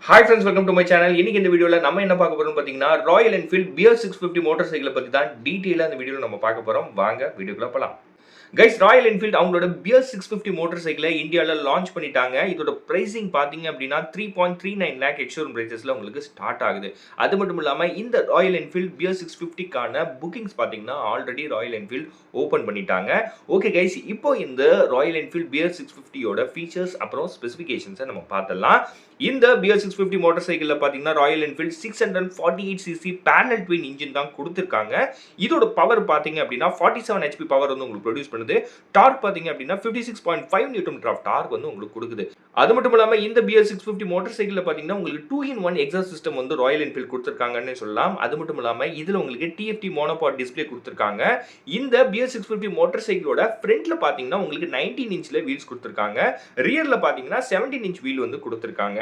Hi friends, welcome to my channel. இன்னைக்கு இந்த வீடியோல நம்ம என்ன பார்க்க போறோம்னு பாத்தீங்கன்னா ராயல் என்ஃபீல்ட் பியர் 650 மோட்டார் சைக்கிளை பத்தி தான் டீடைலா இந்த வீடியோல நம்ம பார்க்க போறோம். வாங்க வீடியோக்குள்ள போலாம். கைஸ், ராயல் என்ஃபீல்ட் அவங்களோட பியர் 650 மோட்டார் சைக்கிளை இந்தியாவில் லான்ச் பண்ணிட்டாங்க. இதோட பிரைசிங் பார்த்தீங்க அப்படின்னா 3.39 லேக் எக்ஸ்ஷோரூம் பிரைசஸ்ல உங்களுக்கு ஸ்டார்ட் ஆகுது. அது மட்டும் இல்லாமல் இந்த ராயல் என்ஃபீல்ட் பியர் 650க்கான புக்கிங்ஸ் பார்த்தீங்கன்னா ஆல்ரெடி ராயல் என்ஃபீல்ட் ஓப்பன் பண்ணிட்டாங்க. ஓகே கைஸ், இப்போ இந்த ராயல் என்ஃபீல்ட் பியர் 650யோட ஃபீச்சர்ஸ் அப்புறம் ஸ்பெசிஃபிகேஷன்ஸை நம்ம பார்த்துடலாம். இந்த பியர் 650 மோட்டார் சைக்கிளில் பார்த்தீங்கன்னா Royal Enfield 648cc parallel twin engine தான் கொடுத்துருக்காங்க. இதோட பவர் பார்த்தீங்க அப்படின்னா 47 HP பவர் வந்து உங்களுக்கு ப்ரொடியூஸ் பண்ணுது. டார்க் பார்த்தீங்க அப்படின்னா 56.5 நியூட்டன் மீட்டர் ஆஃப் டார்க் வந்து உங்களுக்கு கொடுக்குது. அது மட்டும் இல்லாமல் இந்த பியர் 650 மோட்டார் சைக்கிளில் பார்த்தீங்கன்னா உங்களுக்கு 2-in-1 எக்ஸாஸ்ட் சிஸ்டம் வந்து ராயல் என்ஃபீல்ட் கொடுத்துருக்காங்கன்னு சொல்லலாம். அது மட்டும் இல்லாமல் இதில் உங்களுக்கு TFT மோனோபாட் டிஸ்பிளே கொடுத்துருக்காங்க. இந்த பியர் 650 மோட்டார் சைக்கிளோட ஃப்ரண்ட்ல பார்த்தீங்கன்னா உங்களுக்கு 19 இன்ச்சில் வீல்ஸ் கொடுத்துருக்காங்க. ரியர்ல பார்த்தீங்கன்னா 17 இன்ச் வீல் வந்து கொடுத்துருக்காங்க.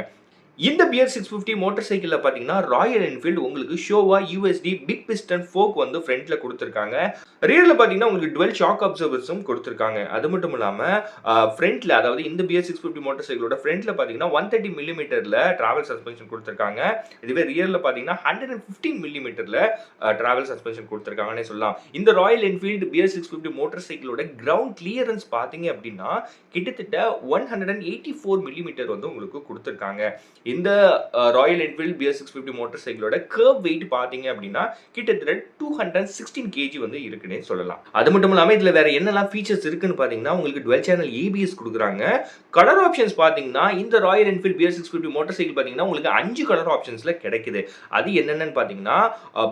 இந்த பியர் 650 மோட்டார் சைக்கிளில் பார்த்தீங்கன்னா ராயல் என்ஃபீல்டு உங்களுக்கு ஷோவா USD பிக் பிஸ்டன் ஃபோக் வந்து ஃப்ரண்ட்ல கொடுத்துருக்காங்க. ரியரில் பார்த்தீங்கன்னா உங்களுக்கு டுவெல் ஷாக் அப்சர்வர்ஸும் கொடுத்துருக்காங்க. அது மட்டும் இல்லாமல் ஃப்ரண்ட்ல, அதாவது இந்த பியர் 650 மோட்டார் சைக்கிளோட ஃப்ரண்ட்ல பார்த்தீங்கன்னா 130 மில்லிமீட்டரில் டிராவல் சஸ்பென்ஷன் கொடுத்துருக்காங்க. இதுவே ரியரில் பார்த்தீங்கன்னா 115 மில்லிமீட்டரில் டிராவல் சஸ்பென்ஷன் கொடுத்துருக்காங்கன்னே சொல்லலாம். இந்த ராயல் என்ஃபீல்டு பியர் 650 மோட்டார் சைக்கிளோட கிரவுண்ட் கிளியரன்ஸ் பார்த்தீங்க அப்படின்னா கிட்டத்தட்ட 184 மில்லிமீட்டர் வந்து உங்களுக்கு கொடுத்துருக்காங்க. இந்த ராயல் என்ஃபீல்ட் பியர் 650 மோட்டார் சைக்கிளோட கர்வ் வெயிட் பார்த்தீங்க அப்படின்னா கிட்டத்தட்ட 216 kg வந்து இருக்குன்னே சொல்லலாம். அது மட்டும் இல்லாமல் இதில் வேற என்னெல்லாம் ஃபீச்சர்ஸ் இருக்குன்னு பார்த்தீங்கன்னா உங்களுக்கு டுவெல் சேனல் ABS கொடுக்குறாங்க. கலர் ஆப்ஷன்ஸ் பார்த்தீங்கன்னா இந்த Royal Enfield Bear 650 motor cycle பார்த்தீங்கன்னா உங்களுக்கு 5 கலர் ஆப்ஷன்ஸ்ல கிடைக்குது. அது என்னென்னு பார்த்தீங்கன்னா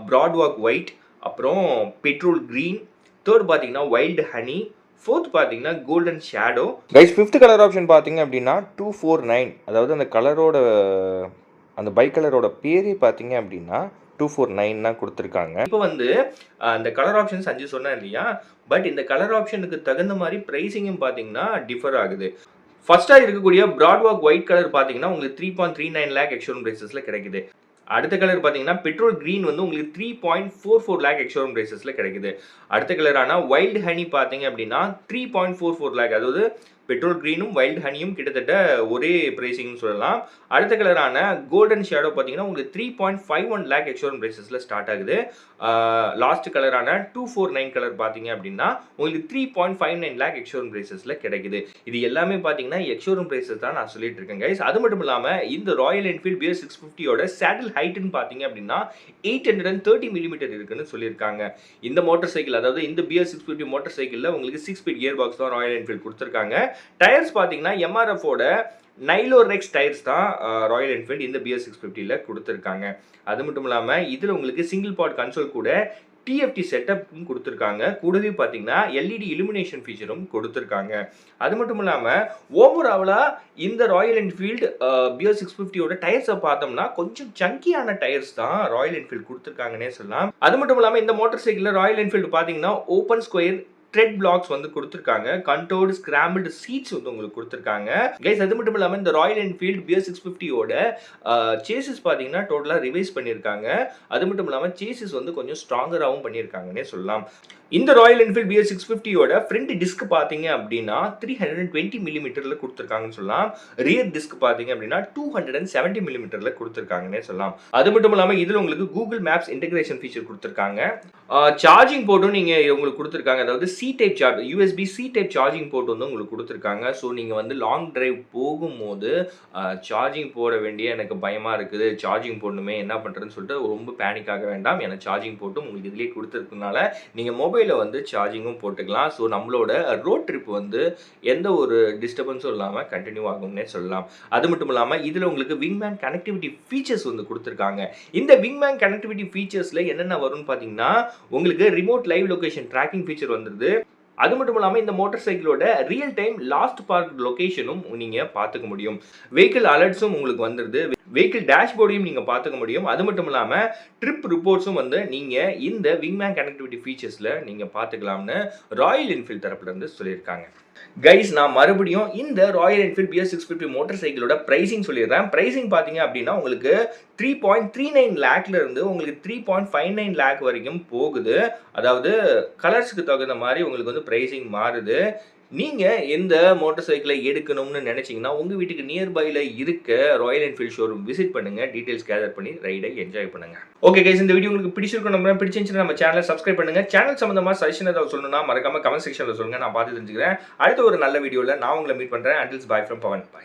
பிராட் வாக் ஒயிட், அப்புறம் பெட்ரோல் கிரீன், தேர்ட் பார்த்தீங்கன்னா வைல்டு ஹனி, ஃபோர்த் பார்த்தீங்கன்னா Golden Shadow. Guys, fifth colour option பார்த்தீங்க அப்படின்னா 249, அதாவது அந்த கலரோட அந்த பைக் கலரோட பேரே பார்த்தீங்க அப்படின்னா 249 தான் கொடுத்துருக்காங்க. இப்போ வந்து அந்த கலர் ஆப்ஷன்ஸ் 5 சொன்னேன் இல்லையா, பட் இந்த கலர் ஆப்ஷனுக்கு தகுந்த மாதிரி ப்ரைஸிங்கும் பார்த்தீங்கன்னா டிஃபர் ஆகுது. ஃபர்ஸ்ட்டாக இருக்கக்கூடிய பிராட் வாக் ஒயிட் கலர் பார்த்தீங்கன்னா உங்களுக்கு 3.39 லேக் எக்ஸ்ஷோரூம் பிரைசஸ்ல கிடைக்குது. அடுத்த கலர் பார்த்தீங்கன்னா பெட்ரோல் கிரீன் வந்து உங்களுக்கு 3.44 லேக் எக்ஸ்ஷோரூம் பிரைசஸ்ல கிடைக்குது. அடுத்த கலரான வைல்டு ஹனி பார்த்தீங்க அப்படின்னா 3.44 லேக், அதாவது பெட்ரோல் கிரீனும் வைல்டு ஹனியும் கிட்டத்தட்ட ஒரே பிரைசிங்னு சொல்லலாம். அடுத்த கலரான கோல்டன் ஷேடோ பார்த்தீங்கன்னா உங்களுக்கு 3.51 லேக் எக்ஸ்ஷோரூம் பிரைசஸ்ல ஸ்டார்ட் ஆகுது. லாஸ்ட் கலரான 249 கலர் பார்த்தீங்க அப்படின்னா உங்களுக்கு 3.59 லேக் எக்ஸ்ஷோரூம் பிரைசஸ்ல கிடைக்குது. இது எல்லாமே பார்த்தீங்கன்னா எக்ஸ்ஷோரூம் பிரைசஸ் தான் நான் சொல்லிட்டு இருக்கேன் கைஸ். அது மட்டும் இல்லாமல் இந்த ராயல் என்ஃபீல்ட் பியர் 650யோட சேடில் ஹைட்னு பார்த்தீங்க அப்படின்னா 830 மில்லிமீட்டர் இருக்குன்னு சொல்லியிருக்காங்க. இந்த மோட்டார் சைக்கிள், அதாவது இந்த பியர் 650 மோட்டார் சைக்கிளில் உங்களுக்கு 6 ஸ்பீட் கியர் பாக்ஸ் தான் ராயல் என்ஃபீல்ட் கொடுத்துருக்காங்க. டயர்ஸ் பார்த்தீங்கன்னா MRFோட நைலோரெக்ஸ் டயர்ஸ் தான் ராயல் என்ஃபீல்ட் இந்த பியர் 650ல கொடுத்துருக்காங்க. அது மட்டும் இல்லாமல் இதில் உங்களுக்கு சிங்கிள் பாட் கன்சோல் கூட TFT செட்டப்பும் கொடுத்துருக்காங்க. கூடவே பார்த்தீங்கன்னா LED இலுமினேஷன் ஃபீச்சரும் கொடுத்துருக்காங்க. அது மட்டும் இல்லாமல் ஓவராலாக இந்த ராயல் என்ஃபீல்டு பியர் 650யோட டயர்ஸை பார்த்தோம்னா கொஞ்சம் சங்கியான டயர்ஸ் தான் ராயல் என்ஃபீல்டு கொடுத்துருக்காங்கன்னே சொல்லலாம். அது மட்டும் இல்லாமல் இந்த மோட்டார் சைக்கிளில் ராயல் என்ஃபீல்டு பார்த்தீங்கன்னா ஓப்பன் ஸ்கொயர் த்ரெட் பிளாக்ஸ் வந்து கொடுத்துருக்காங்க. கண்ட்ரோல்டு ஸ்கிராம்பிள்டு சீட்ஸ் வந்து உங்களுக்கு கொடுத்துருக்காங்க கைஸ். அது மட்டும் இல்லாமல் இந்த ராயல் என்ஃபீல்டு பியர் 650யோட சேசிஸ் பார்த்தீங்கன்னா டோட்டலாக ரிவைஸ் பண்ணியிருக்காங்க. அது மட்டும் இல்லாமல் சேசிஸ் வந்து கொஞ்சம் ஸ்ட்ராங்கராகவும் பண்ணியிருக்காங்கன்னே சொல்லலாம். இந்த ராயல் என்ஃபீல்டு பியர் 650யோட ஃப்ரண்ட் டிஸ்க் பார்த்தீங்க அப்படின்னா 320 மில்லிமீட்டரில் கொடுத்துருக்காங்கன்னு சொல்லலாம். ரியர் டிஸ்க் பார்த்தீங்க அப்படின்னா 270 மில்லிமீட்டரில் கொடுத்துருக்காங்கன்னே சொல்லலாம். அது மட்டும் இல்லாமல் இதில் உங்களுக்கு கூகுள் மேப்ஸ் இன்டெகிரேஷன் ஃபீச்சர் கொடுத்துருக்காங்க. சார்ஜிங் போர்ட்டும் நீங்கள் உங்களுக்கு கொடுத்துருக்காங்க. அதாவது C type charge, USB C type charging port வந்து உங்களுக்கு கொடுத்துருக்காங்க. ஸோ நீங்கள் வந்து லாங் டிரைவ் போகும்போது சார்ஜிங் போட வேண்டிய எனக்கு பயமாக இருக்குது, சார்ஜிங் போடணுமே என்ன பண்ணுறதுன்னு சொல்லிட்டு ரொம்ப பேனிக் ஆக வேண்டாம். ஏன்னா சார்ஜிங் போர்ட்டும் உங்களுக்கு இதிலேயே கொடுத்துருக்கனால நீங்கள் மொபைலில் வந்து சார்ஜிங்கும் போட்டுக்கலாம். ஸோ நம்மளோட ரோட் ட்ரிப் வந்து எந்த ஒரு டிஸ்டர்பன்ஸும் இல்லாமல் கண்டினியூ ஆகும்னே சொல்லலாம். அது மட்டும் இல்லாமல் இதில் உங்களுக்கு விங்மேன் கனெக்டிவிட்டி ஃபீச்சர்ஸ் வந்து கொடுத்துருக்காங்க. இந்த விங்மேன் கனெக்டிவிட்டி ஃபீச்சர்ஸில் என்னென்ன வரும்னு பார்த்தீங்கன்னா உங்களுக்கு remote live location tracking feature வந்துருது. அது மட்டும் இல்லாமல் இந்த மோட்டார் சைக்கிளோட ரியல் டைம் லாஸ்ட் பார்க் லொகேஷனும் நீங்கள் பார்த்துக்க முடியும். வெஹிக்கிள் அலர்ட்ஸும் உங்களுக்கு வந்துருது. வெஹிக்கிள் டேஷ்போர்டையும் நீங்கள் பார்த்துக்க முடியும். அது மட்டும் இல்லாமல் ட்ரிப் ரிப்போர்ட்ஸும் வந்து நீங்கள் இந்த விங்மேன் கனெக்டிவிட்டி ஃபீச்சர்ஸில் நீங்கள் பார்த்துக்கலாம்னு ராயல் என்ஃபீல்ட் தரப்புலேருந்து சொல்லியிருக்காங்க. கைஸ், நான் மறுபடியும் இந்த ராயல் என்ஃபீல்ட் பியர் 650 மோட்டார் சைக்கிளோட ப்ரைசிங் சொல்லிடுறேன். ப்ரைசிங் பார்த்தீங்க அப்படின்னா உங்களுக்கு 3.39 லேக்ல இருந்து உங்களுக்கு 3.59 லேக் வரைக்கும் போகுது. அதாவது கலர்ஸ்க்கு தகுந்த மாதிரி உங்களுக்கு வந்து ப்ரைசிங் மாறுது. நீங்க எந்த மோட்டார் சைக்கிளை எடுக்கணும்னு நினைச்சீங்கன்னா, உங்க வீட்டுக்கு நியர்பைல இருக்க ராயல் என்ஃபீல்ட் ஷோரூம் விசிட் பண்ணுங்க. டீடைல்ஸ் கேதர் பண்ணி ரைடை என்ஜாய் பண்ணுங்க. ஓகே கைஸ், இந்த வீடியோ உங்களுக்கு பிடிச்சிருக்கும் நம்புறேன். பிடிச்சிருந்துச்சுன்னா நம்ம சேனலை சப்ஸ்கிரைப் பண்ணுங்க. சேனல் சம்பந்தமா சஜஷன் ஏதாவது சொல்லணும்னா மறக்காம கமெண்ட் செக்ஷன்ல சொல்லுங்க. நான் பார்த்து தெரிஞ்சுக்கிறேன். அடுத்த ஒரு நல்ல வீடியோல நான் உங்களை மீட் பண்றேன். அண்டில்ஸ் பை ஃப்ரம் பவன். பை.